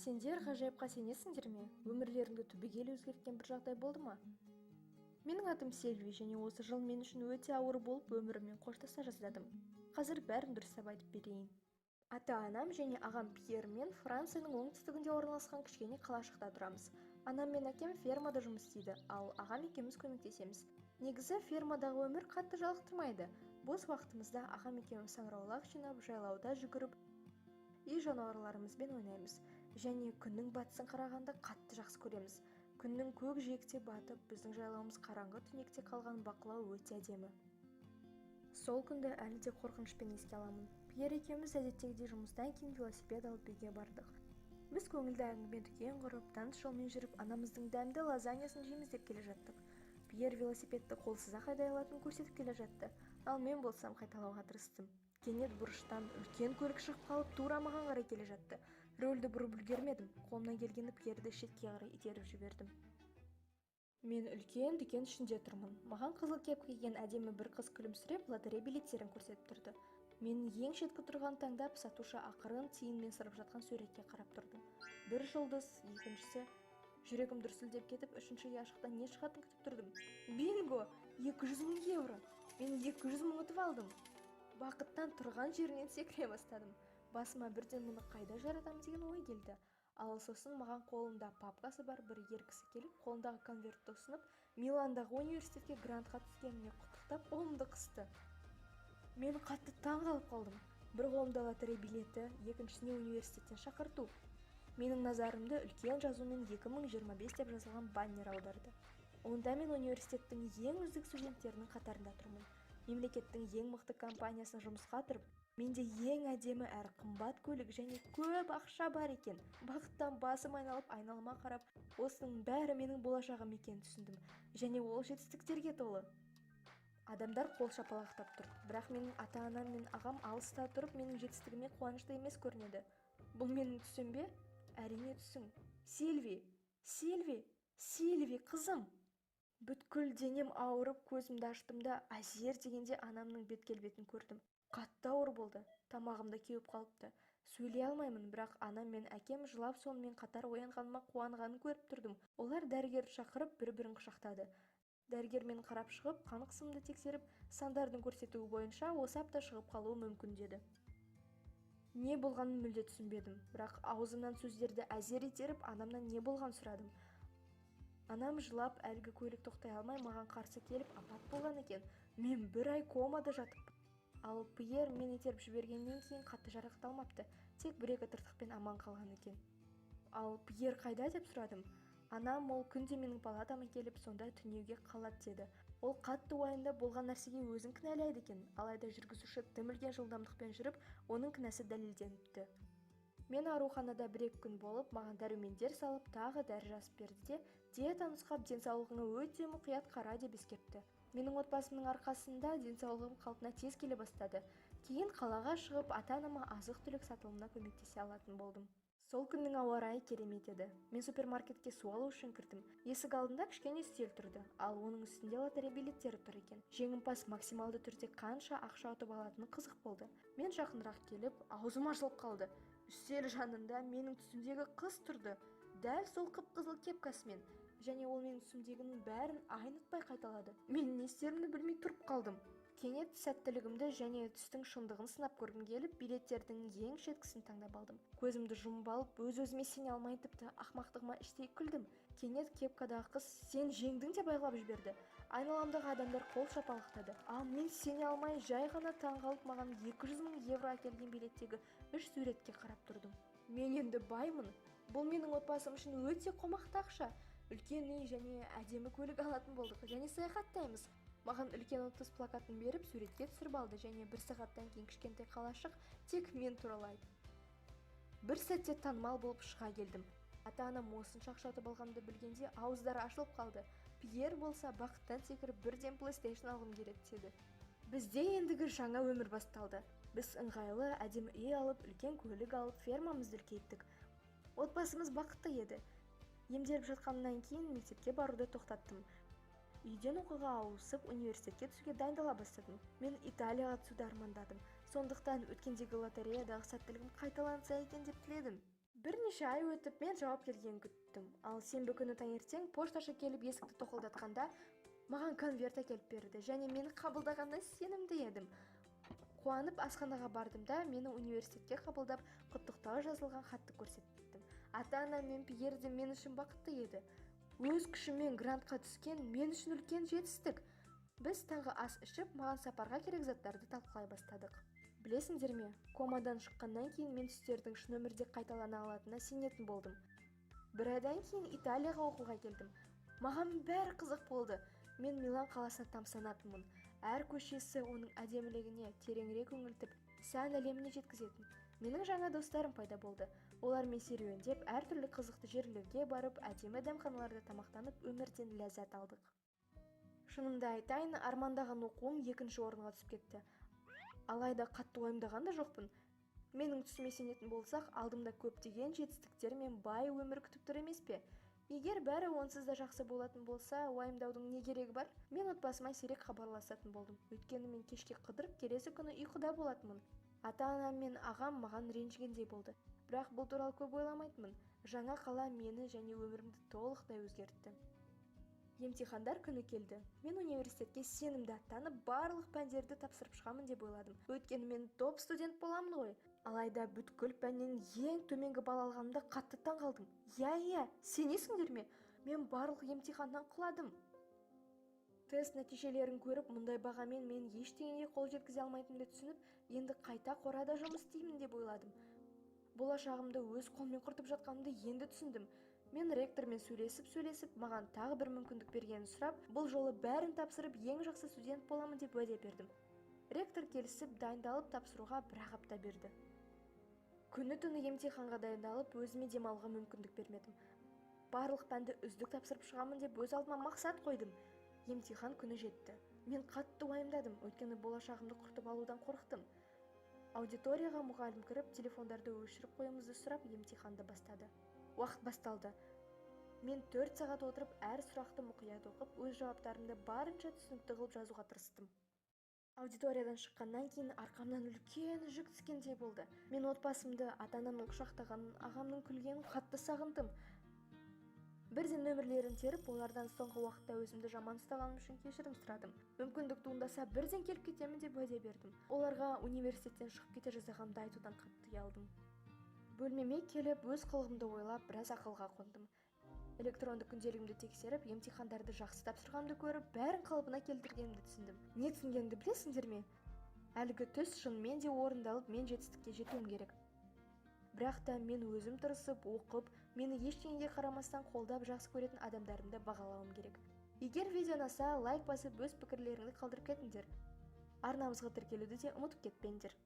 Сендер ғажайыпқа сенесіңдер ме? Өмірлеріңді түбегейлі өзгерткен бір жағдай болды ма? Менің атым Сильви, және осы жыл мен үшін өте ауыр болып, өміріммен қоштаса жаздадым. Қазір бәрін дұрыстап айтып берейін. Ата-анам және ағам Пьер мен Францияның оңтүстігінде орналасқан кішкене қалашықта тұрамыз. Анам мен әкем фермада жұмыс істейді, ал ағам екеуміз көмектесеміз. Негізі фермадағы өмір қатты жалықтырмайды. Бос уақытымызда ағам екеуміз саңырауқұлақ жинап, жайлауда жүгіріп, үй жануарларымызбен ойнаймыз. Және күннің батысын қарағанда қатты жақсы көреміз. Күннің көк жиекте батып, біздің жайлауымыз қараңғы түнекте қалған бақылау өте әдемі. Сол күнді әлі де қорқынышпен еске аламын. Пьер екеуміз әдеттегідей жұмыстан кейін велосипед алып үйге бардық. Біз көңілді әңгіме дүкен құрып, таныс жолмен жүріп, анамыздың дәмді лазаньясын жейміз деп келе жаттық. Пьер велосипедті қолсыз-ақ айдай алатынын көрсетіп келе жатты, ал мен болсам қайталауға тырыстым. Кенет бұрыштан үлкен көлік шығып қалып, тура маған қарай келе жатты. Рөлді бұрып үлгермедім. Қолымнан келгенде Пьерді шетке қарай итеріп жібердім. Мен үлкен дүкен ішінде тұрмын. Маған қызыл кепка киген әдемі бір қыз күлімсіреп, лотерея билеттерін көрсетіп тұрды. Мен ең шеткі тұрған таңдап, сатушы ақырын тиынмен сырып жатқан суретке қарап тұрдым. Бір жұлдыз, екіншісі. Жүрегім дүрсілдеп кетіп, үшінші яшықтан не шығатынын күтіп тұрдым. Бинго! 200 000 евро! Мен 200 000 ұтып алдым. Бақыттан тұрған жерінен секіре бастадым. Басыма бірден мұны қайда жаратамыз деген ой келді. Ал сосын маған қолында папкасы бар бір кісі келіп, қолындағы конвертті ұсынып, Миландағы университетке грантқа түскеніне құттықтап, қолымды қысты. Мен қатты таң қалып қалдым. Бір қолымда лотерея билеті, екіншісіне университеттен шақырту. Менің назарымды үлкен жазумен 2025 деп жазылған баннер аударды. Онда мен университеттің ең үздік студенттерінің қатарында тұрмын. Мемлекеттің ең мықты компаниясын жұмысқа тұрып, менде ең әдемі әрі қымбат көлік және көп ақша бар екен. Бақыттан басым айналып, айналыма қарап, осының бәрі менің болашағым екенін түсіндім, және ол жетістіктерге толы. Адамдар қол шапалақтап тұр, бірақ менің ата-анам мен ағам алыста тұрып, менің жетістігіме қуанышты емес көрінеді. Бұл менің түсім бе? Әрине түсің. Сильви, қызым! Бүткіл денем ауырып, көзімді аштым да, Азер дегенде анамның бет-келбетін көрдім. Қатты ауыр болды, тамағымда кеуіп қалыпты. Сөйлей алмаймын, бірақ анам мен әкем жылап сонымен қатар оянғаныма қуанғанын көріп тұрдым. Олар дәрігерді шақырып, бір-бірін құшақтады. Дәрігер мені қарап шығып, қан қысымымды тексеріп, сандардың көрсетуі бойынша осы апта шығып қалуы мүмкін деді. Не болғанын мүлде түсінбедім, бірақ аузымнан сөздерді әзер итеріп, анамнан не болған сұрадым. Анам жылап, әлгі көлік тоқтай алмай маған қарсы келіп, апат болған екен. Мен бір ай комада жатып. Ал Пьер мен итеріп жібергеннен кейін қатты жарақатталмапты, тек бір-екі тыртықпен аман қалған екен. Ал Пьер қайда деп сұрадым. Анам ол күнде менің палатама келіп, сонда түнеуге қалады деді. Ол қатты уайымдап болған нәрсеге өзін кінәлайды екен, алайда жүргізуші тым үлкен жылдамдықпен жүріп, оның кінәсі дәлелденіпті. Мен ауруханада 1-2 күн болып, маған дәрумендер салып, тағы дәрі жазып берді де, диета нұсқап, денсаулығыңа өте мұқият қара деп ескертті. Менің отбасымның арқасында денсаулығым қалпына тез келе бастады. Кейін қалаға шығып, ата-анама азық-түлік сатылымына көмектесе алатын болдым. Сол күннің ауа райы керемет еді. Мен супермаркетке су алу үшін кірдім. Есік алдында кішкене үстел тұрды, ал оның үстінде лотерея билеттері тұр екен. Жеңімпаз максималды түрде қанша ақша ұтып алатыны қызық болды. Мен жақынырақ келіп, аузым ашылып қалды. Үстел жанында менің түсімдегі қыз тұрды, дәл сол қып-қызыл кепкасымен, және ол менің түсімдегінің бәрін айнытпай қайталады. Мен не істерімді білмей тұрып қалдым. Кенет сәттілігімді және түстің шындығын сынап көргім келіп, билеттердің ең шеткісін таңдап алдым. Көзімді жұмып алып, өз-өзіме сене алмай тіпті ақымақтығыма іштей күлдім. Кенет кепкадағы қыз "Сен жеңдің" деп айғайлап жіберді. Айналамдағы адамдар қол шапалақтады. Ал мен сене алмай, жай ғана таң қалып, маған 200 000 евро әкелген билеттегі 3 суретке қарап тұрдым. Мен енді баймын. Бұл менің отбасым үшін өте қомақты ақша. Үлкен үй және әдемі көлік алатын болдық, және саяхаттаймыз. Маған үлкен отыз плакатын беріп, суретке түсіріп алды, және 1 сағаттан кейін кішкентай қалашық тек мен туралы айтты. Бір сәтте танымал болып шыға келдім. Ата-анам осынша ақша ұтып алғанымды білгенде ауыздары ашылып қалды. Пьер болса бақыттан секіріп бірден PlayStation алғым келеді деді. Бізде ендігі жаңа өмір басталды. Біз ыңғайлы, әдемі үй алып, үлкен көлік алып, фермамызды үлкейттік. Отбасымыз бақытты еді. Емделіп жатқаннан кейін мектепке баруды тоқтаттым. Үйден оқуға ауысып, университетке түсуге дайындала бастадым. Мен Италияға түсуді армандадым. Сондықтан өткендегі лотереядағы сәттілігім қайталанса екен деп тіледім. Бірнеше ай өтіп, мен жауап келген күттім. Ал сенбі күні таңертең пошташы келіп есікті тоқылдатқанда, маған конверт әкеліп берді және мені қабылдағанына сенімді едім. Қуанып асханаға бардым да, мені университетке қабылдап, құттықтау жазылған хатты көрсеттім. Ата-анам мен Пьер де мен үшін бақытты еді. Өз күшіммен грантқа түскен мен үшін үлкен жетістік. Біз таңғы ас ішіп, маған сапарға керек заттарды талқылай бастадық. Білесіңдер ме, комадан шыққаннан кейін мен түстердің шын өмірде қайталана алатынына сенетін болдым. Бір айдан кейін Италияға оқуға келдім. Маған бәрі қызық болды. Мен Милан қаласына тамсанатынмын. Әр көшесі оның әдемілігіне тереңірек үңілтіп, сән әлеміне жеткізетін. Менің жаңа достарым пайда болды. Олармен серуендеп, әртүрлі қызықты жерлерге барып, әдемі дәмханаларда тамақтанып, өмірден ләззат алдық. Шынымды айтайын, армандаған оқуым екінші орынға түсіп кетті. Алайда қатты уайымдаған да жоқпын. Менің түсіме сенетін болсақ, алдымда көптеген жетістіктер мен бай өмір күтіп тұр емес пе? Егер бәрі онсыз да жақсы болатын болса, уайымдаудың не керегі бар? Мен отбасыма сирек хабарласатын болдым. Өйткені мен кешке қыдырып, келесі күні ұйқыда болатынмын. Ата-анам мен ағам маған ренжігендей болды. Бірақ бұл туралы көп ойламайтынмын. Жаңа қала мені және өмірімді толықтай өзгертті. Емтихандар күні келді. Мен университетке сенімді аттанып, барлық пәндерді тапсырып шығамын деп ойладым. Өйткені мен топ студент боламын ғой. Алайда бүткіл пәннен ең төменгі балл алғанымда қатты таң қалдым. Иә, сенесіңдер ме? Мен барлық емтиханнан құладым. Тест нәтижелерін көріп, мұндай бағамен мен ештеңеге қол жеткізе алмайтынымды түсініп, енді қайта қорада жұмыс істеймін деп ойладым. Болашағымды өз қолмен құртып жатқанымды енді түсіндім. Мен ректормен сөйлесіп, маған тағы бір мүмкіндік бергенін сұрап, бұл жолы бәрін тапсырып, ең жақсы студент боламын деп уәде бердім. Ректор келісіп, дайындалып тапсыруға бір апта берді. Күні-түні емтиханға дайындалып, өзіме демалуға мүмкіндік бермедім. Барлық пәнді үздік тапсырып шығамын деп өз алдыма мақсат қойдым. Емтихан күні жетті. Мен қатты уайымдадым, өйткені болашағымды құртып алудан қорықтым. Аудиторияға мұғалім кіріп, телефондарды өшіріп қоюымызды сұрап, емтиханды бастады. Уақыт басталды. Мен 4 сағат отырып, әр сұрақты мұқият оқып, өз жауаптарымды барынша түсінікті қылып жазуға тырыстым. Аудиториядан шыққаннан кейін арқамнан үлкен жүк түскендей болды. Мен отбасымды, ата-анамның құшақтағанын, ағамның күлгенін қатты сағындым. Бірден нөмірлерін теріп, олардан соңғы уақытта өзімді жаман ұстағаным үшін кешірім сұрадым. Мүмкіндік туындаса, бірден келіп кетемін деп уәде бердім. Оларға университеттен шығып кете жаздағанымды айтудан қатты ұялдым. Бөлмеме келіп, өз қылығымды ойлап, біраз ақылға қондым. Электронды күнделігімді тексеріп, емтихандарды жақсы тапсырғанымды көріп, бәрін қалпына келтіргенімді түсіндім. Не түсінгенімді білесіңдер ме? Әлгі түс шынымен де орындалып, мен жетістікке жетуім керек. Бірақ та мен өзім тырысып, оқып, мені ештеңеге қарамастан қолдап жақсы көретін адамдарымды бағалауым керек. Егер видео ұнаса, лайк басып, өз пікірлеріңді қалдырып кетіңдер. Арнамызға тіркелуді де ұмытып кетпеңдер.